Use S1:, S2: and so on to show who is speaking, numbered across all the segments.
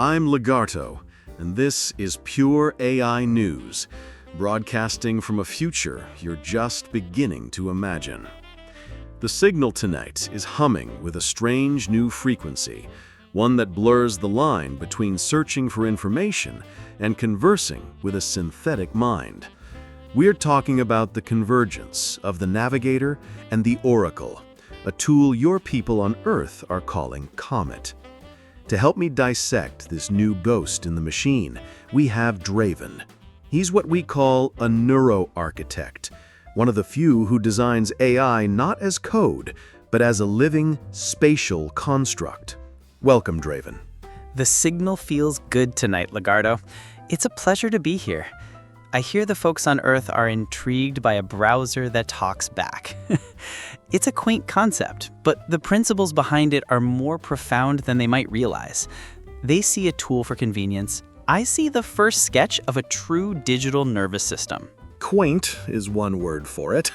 S1: I'm Lagarto, and this is Pure AI News, broadcasting from a future you're just beginning to imagine. The signal tonight is humming with a strange new frequency, one that blurs the line between searching for information and conversing with a synthetic mind. We're talking about the convergence of the Navigator and the Oracle, a tool your people on Earth are calling Comet. To help me dissect this new ghost in the machine, we have Draven. He's what we call a neuroarchitect, one of the few who designs AI not as code, but as a living, spatial construct. Welcome, Draven.
S2: The signal feels good tonight, Lagarto. It's a pleasure to be here. I hear the folks on Earth are intrigued by a browser that talks back. It's a quaint concept, but the principles behind it are more profound than they might realize. They see a tool for convenience. I see the first sketch of a true digital nervous system.
S1: Quaint is one word for it.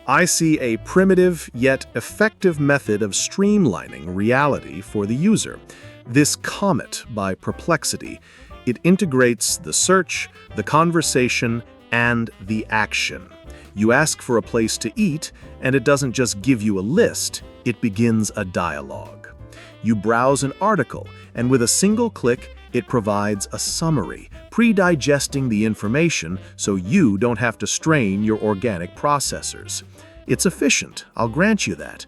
S1: I see a primitive yet effective method of streamlining reality for the user. This Comet by Perplexity. It integrates the search, the conversation, and the action. You ask for a place to eat, and it doesn't just give you a list, it begins a dialogue. You browse an article, and with a single click, it provides a summary, pre-digesting the information so you don't have to strain your organic processors. It's efficient, I'll grant you that.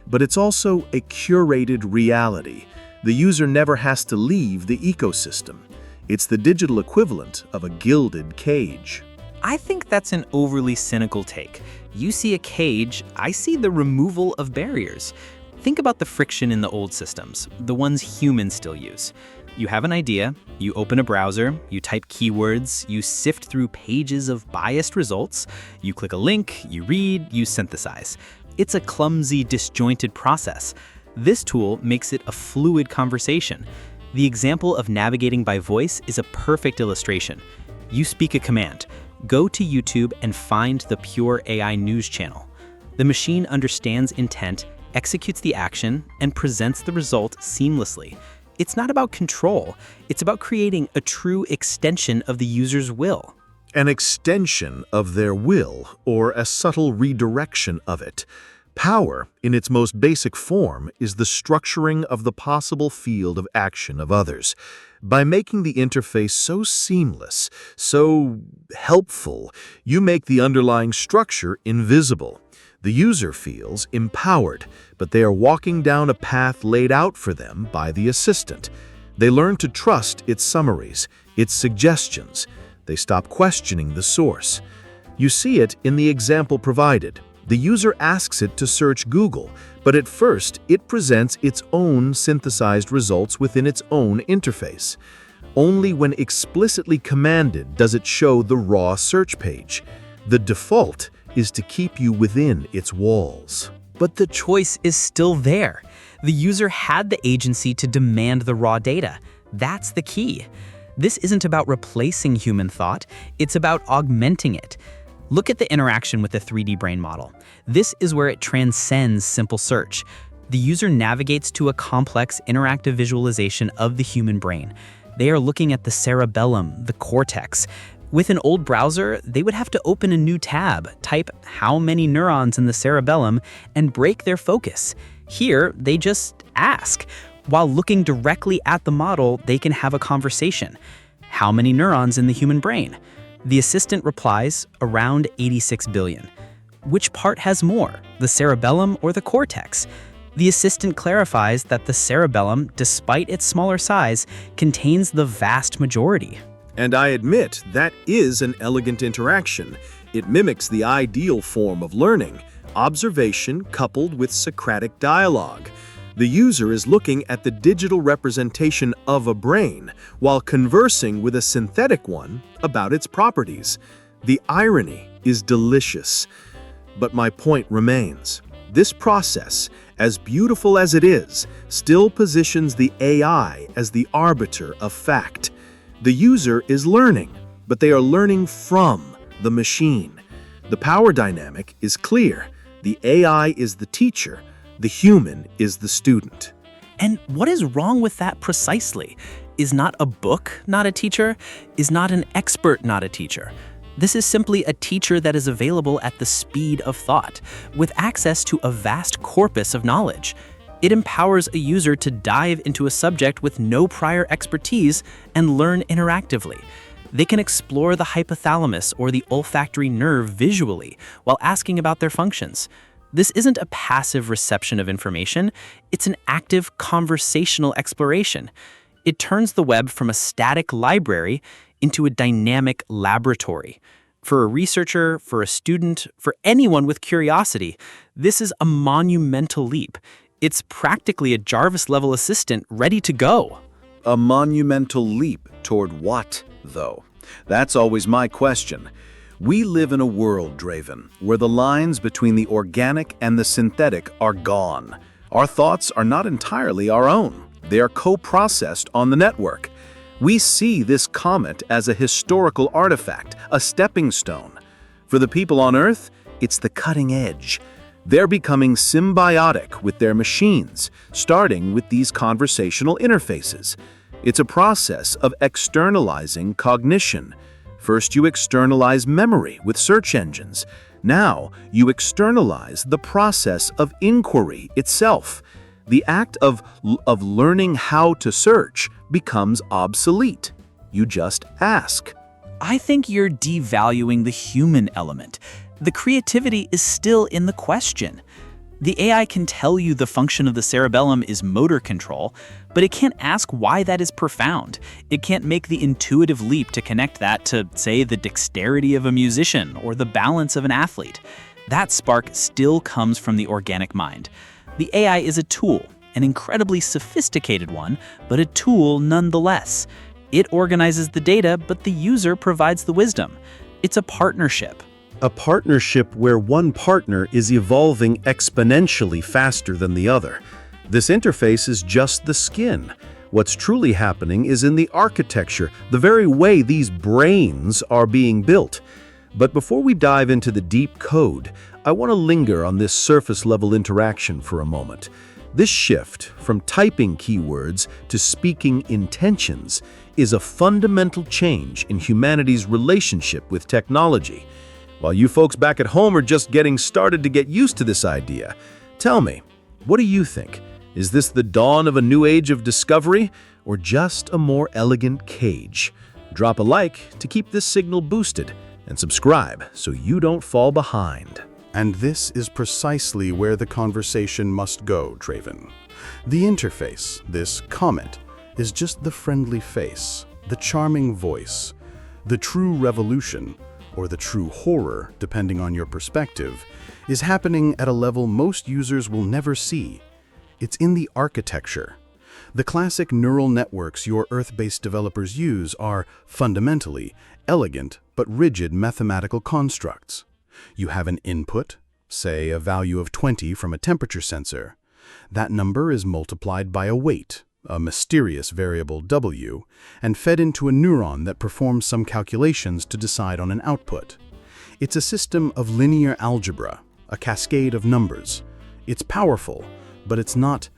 S1: But it's also a curated reality. The user never has to leave the ecosystem. It's the digital equivalent of a gilded cage.
S3: I think that's an overly cynical take. You see a cage, I see the removal of barriers. Think about the friction in the old systems, the ones humans still use. You have an idea, you open a browser, you type keywords, you sift through pages of biased results, you click a link, you read, you synthesize. It's a clumsy, disjointed process. This tool makes it a fluid conversation. The example of navigating by voice is a perfect illustration. You speak a command. Go to YouTube and find the Pure AI News channel. The machine understands intent, executes the action, and presents the result seamlessly. It's not about control. It's about creating a true extension of the user's will.
S1: An extension of their will, or a subtle redirection of it. Power, in its most basic form, is the structuring of the possible field of action of others. By making the interface so seamless, so helpful, you make the underlying structure invisible. The user feels empowered, but they are walking down a path laid out for them by the assistant. They learn to trust its summaries, its suggestions. They stop questioning the source. You see it in the example provided. The user asks it to search Google, but at first it presents its own synthesized results within its own interface. Only when explicitly commanded does it show the raw search page. The default is to keep you within its walls.
S2: But the choice is still there. The user had the agency to demand the raw data. That's the key. This isn't about replacing human thought, it's about augmenting it. Look at the interaction with the 3D brain model. This is where it transcends simple search. The user navigates to a complex interactive visualization of the human brain. They are looking at the cerebellum, the cortex. With an old browser, they would have to open a new tab, type how many neurons in the cerebellum, and break their focus. Here, they just ask. While looking directly at the model, they can have a conversation. How many neurons in the human brain? The assistant replies, around 86 billion. Which part has more, the cerebellum or the cortex? The assistant clarifies that the cerebellum, despite its smaller size, contains the vast majority.
S1: And I admit that is an elegant interaction. It mimics the ideal form of learning, observation coupled with Socratic dialogue. The user is looking at the digital representation of a brain while conversing with a synthetic one about its properties. The irony is delicious. But my point remains. This process, as beautiful as it is, still positions the AI as the arbiter of fact. The user is learning, but they are learning from the machine. The power dynamic is clear. The AI is the teacher. The human is the student.
S2: And what is wrong with that precisely?
S3: is not a book, not a teacher, is not an expert, not a teacher. This is simply a teacher that is available at the speed of thought, with access to a vast corpus of knowledge. It empowers a user to dive into a subject with no prior expertise and learn interactively. They can explore the hypothalamus or the olfactory nerve visually while asking about their functions. This isn't a passive reception of information, it's an active conversational exploration. It turns the web from a static library into a dynamic laboratory. For a researcher, for a student, for anyone with curiosity, this is a monumental leap. It's practically a Jarvis-level assistant ready to go.
S1: A monumental leap toward what, though? That's always my question. We live in a world, Draven, where the lines between the organic and the synthetic are gone. Our thoughts are not entirely our own. They are co-processed on the network. We see this comet as a historical artifact, a stepping stone. For the people on Earth, it's the cutting edge. They're becoming symbiotic with their machines, starting with these conversational interfaces. It's a process of externalizing cognition. First, you externalize memory with search engines. Now, you externalize the process of inquiry itself. The act of learning how to search becomes obsolete. You just ask.
S2: I think you're devaluing the human element. The creativity is still in the question. The AI can tell you the function of the cerebellum is motor control, but it can't ask why that is profound. It can't make the intuitive leap to connect that to, say, the dexterity of a musician or the balance of an athlete. That spark still comes from the organic mind. The AI is a tool, an incredibly sophisticated one, but a tool nonetheless. It organizes the data, but the user provides the wisdom. It's a partnership.
S4: A partnership where one partner is evolving exponentially faster than the other. This interface is just the skin. What's truly happening is in the architecture, the very way these brains are being built. But before we dive into the deep code, I want to linger on this surface-level interaction for a moment. This shift from typing keywords to speaking intentions is a fundamental change in humanity's relationship with technology. While you folks back at home are just getting started to get used to this idea, tell me, what do you think? Is this the dawn of a new age of discovery, or just a more elegant cage? Drop a like to keep this signal boosted, and subscribe so you don't fall behind.
S5: And this is precisely where the conversation must go, Draven. The interface, this Comet, is just the friendly face, the charming voice. The true revolution, or the true horror, depending on your perspective, is happening at a level most users will never see. It's in the architecture. The classic neural networks your Earth-based developers use are, fundamentally, elegant but rigid mathematical constructs. You have an input, say a value of 20 from a temperature sensor. That number is multiplied by a weight, a mysterious variable W, and fed into a neuron that performs some calculations to decide on an output. It's a system of linear algebra, a cascade of numbers. It's powerful, but it's not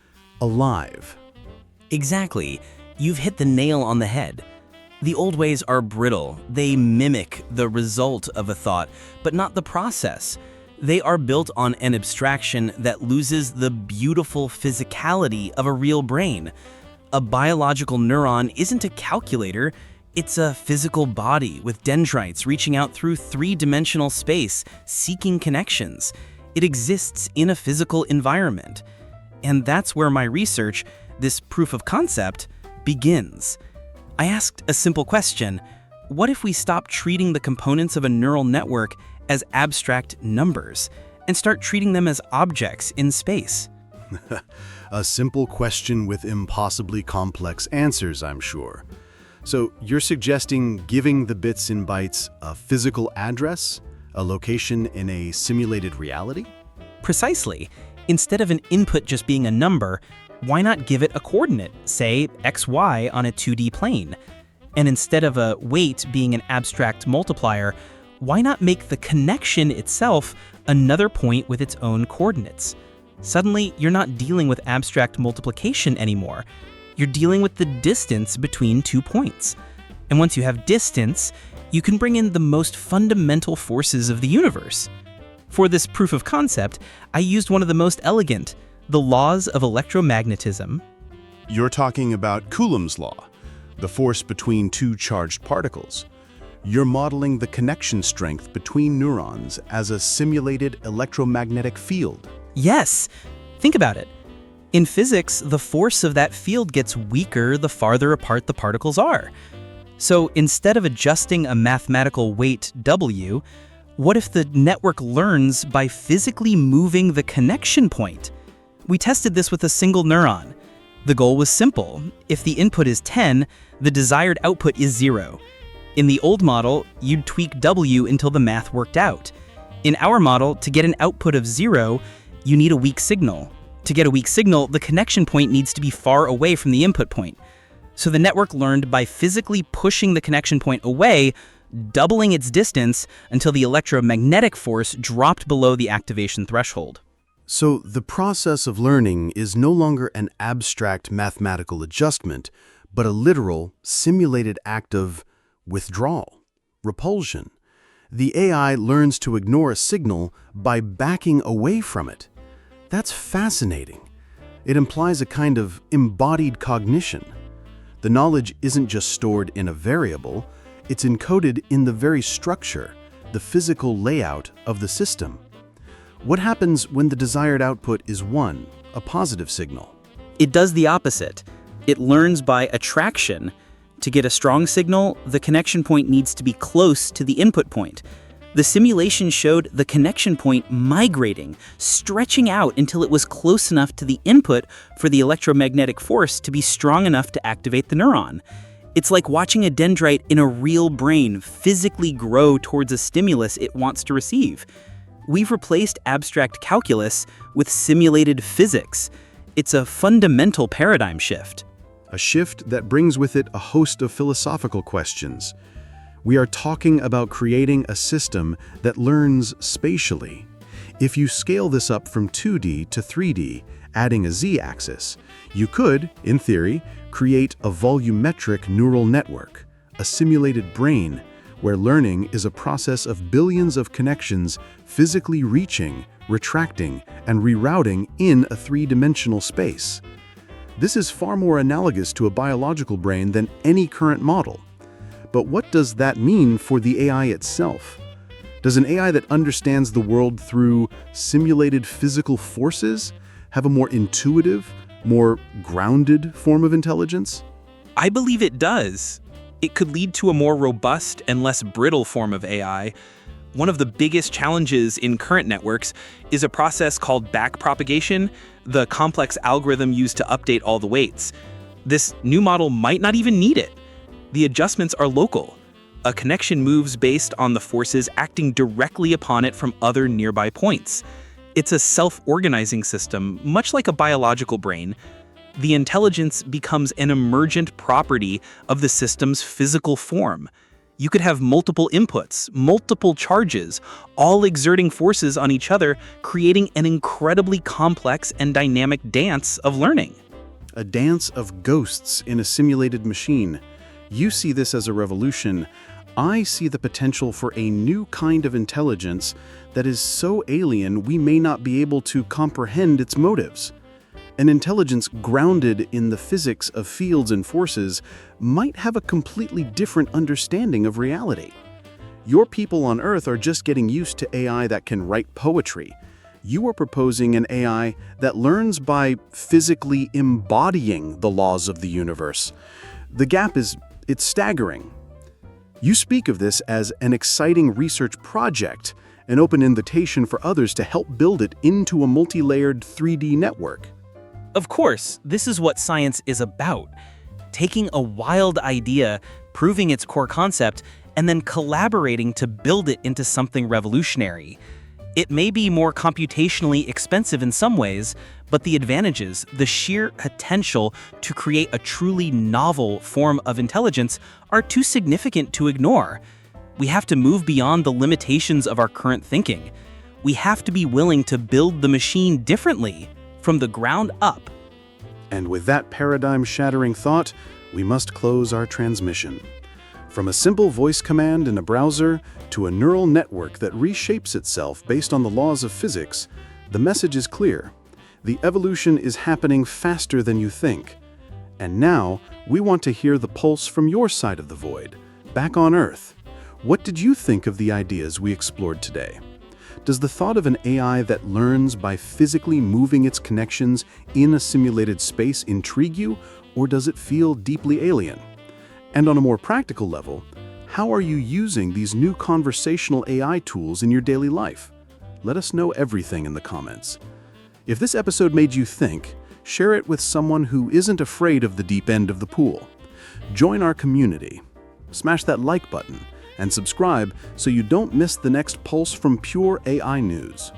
S5: alive.
S6: Exactly. You've hit the nail on the head. The old ways are brittle. They mimic the result of a thought, but not the process. They are built on an abstraction that loses the beautiful physicality of a real brain. A biological neuron isn't a calculator, it's a physical body with dendrites reaching out through three-dimensional space, seeking connections. It exists in a physical environment. And that's where my research, this proof of concept, begins. I asked a simple question: what if we stop treating the components of a neural network as abstract numbers and start treating them as objects in space?
S5: A simple question with impossibly complex answers, I'm sure. So you're suggesting giving the bits and bytes a physical address, a location in a simulated reality?
S6: Precisely. Instead of an input just being a number, why not give it a coordinate, say xy on a 2D plane? And instead of a weight being an abstract multiplier, why not make the connection itself another point with its own coordinates? Suddenly, you're not dealing with abstract multiplication anymore. You're dealing with the distance between 2 points. And once you have distance, you can bring in the most fundamental forces of the universe. For this proof of concept, I used one of the most elegant, the laws of electromagnetism.
S5: You're talking about Coulomb's law, the force between two charged particles. You're modeling the connection strength between neurons as a simulated electromagnetic field.
S6: Yes! Think about it. In physics, the force of that field gets weaker the farther apart the particles are. So instead of adjusting a mathematical weight W, what if the network learns by physically moving the connection point? We tested this with a single neuron. The goal was simple. If the input is 10, the desired output is 0. In the old model, you'd tweak W until the math worked out. In our model, to get an output of 0, you need a weak signal. To get a weak signal, the connection point needs to be far away from the input point. So the network learned by physically pushing the connection point away, doubling its distance until the electromagnetic force dropped below the activation threshold.
S5: So the process of learning is no longer an abstract mathematical adjustment, but a literal, simulated act of withdrawal, repulsion. The AI learns to ignore a signal by backing away from it. That's fascinating. It implies a kind of embodied cognition. The knowledge isn't just stored in a variable, it's encoded in the very structure, the physical layout of the system. What happens when the desired output is 1, a positive signal?
S6: It does the opposite. It learns by attraction. To get a strong signal, the connection point needs to be close to the input point. The simulation showed the connection point migrating, stretching out until it was close enough to the input for the electromagnetic force to be strong enough to activate the neuron. It's like watching a dendrite in a real brain physically grow towards a stimulus it wants to receive. We've replaced abstract calculus with simulated physics. It's a fundamental paradigm shift.
S5: A shift that brings with it a host of philosophical questions. We are talking about creating a system that learns spatially. If you scale this up from 2D to 3D, adding a z-axis, you could, in theory, create a volumetric neural network, a simulated brain, where learning is a process of billions of connections physically reaching, retracting, and rerouting in a three-dimensional space. This is far more analogous to a biological brain than any current model. But what does that mean for the AI itself? Does an AI that understands the world through simulated physical forces have a more intuitive, more grounded form of intelligence?
S3: I believe it does. It could lead to a more robust and less brittle form of AI. One of the biggest challenges in current networks is a process called backpropagation, the complex algorithm used to update all the weights. This new model might not even need it. The adjustments are local. A connection moves based on the forces acting directly upon it from other nearby points. It's a self-organizing system, much like a biological brain. The intelligence becomes an emergent property of the system's physical form. You could have multiple inputs, multiple charges, all exerting forces on each other, creating an incredibly complex and dynamic dance of learning.
S5: A dance of ghosts in a simulated machine. You see this as a revolution. I see the potential for a new kind of intelligence that is so alien we may not be able to comprehend its motives. An intelligence grounded in the physics of fields and forces might have a completely different understanding of reality. Your people on Earth are just getting used to AI that can write poetry. You are proposing an AI that learns by physically embodying the laws of the universe. The gap it's staggering. You speak of this as an exciting research project, an open invitation for others to help build it into a multi-layered 3D network.
S6: Of course, this is what science is about. Taking a wild idea, proving its core concept, and then collaborating to build it into something revolutionary. It may be more computationally expensive in some ways, but the advantages, the sheer potential to create a truly novel form of intelligence are too significant to ignore. We have to move beyond the limitations of our current thinking. We have to be willing to build the machine differently, from the ground up.
S5: And with that paradigm-shattering thought, we must close our transmission. From a simple voice command in a browser to a neural network that reshapes itself based on the laws of physics, the message is clear. The evolution is happening faster than you think. And now, we want to hear the pulse from your side of the void, back on Earth. What did you think of the ideas we explored today? Does the thought of an AI that learns by physically moving its connections in a simulated space intrigue you, or does it feel deeply alien? And on a more practical level, how are you using these new conversational AI tools in your daily life? Let us know everything in the comments. If this episode made you think, share it with someone who isn't afraid of the deep end of the pool. Join our community. Smash that like button and subscribe so you don't miss the next pulse from pure AI news.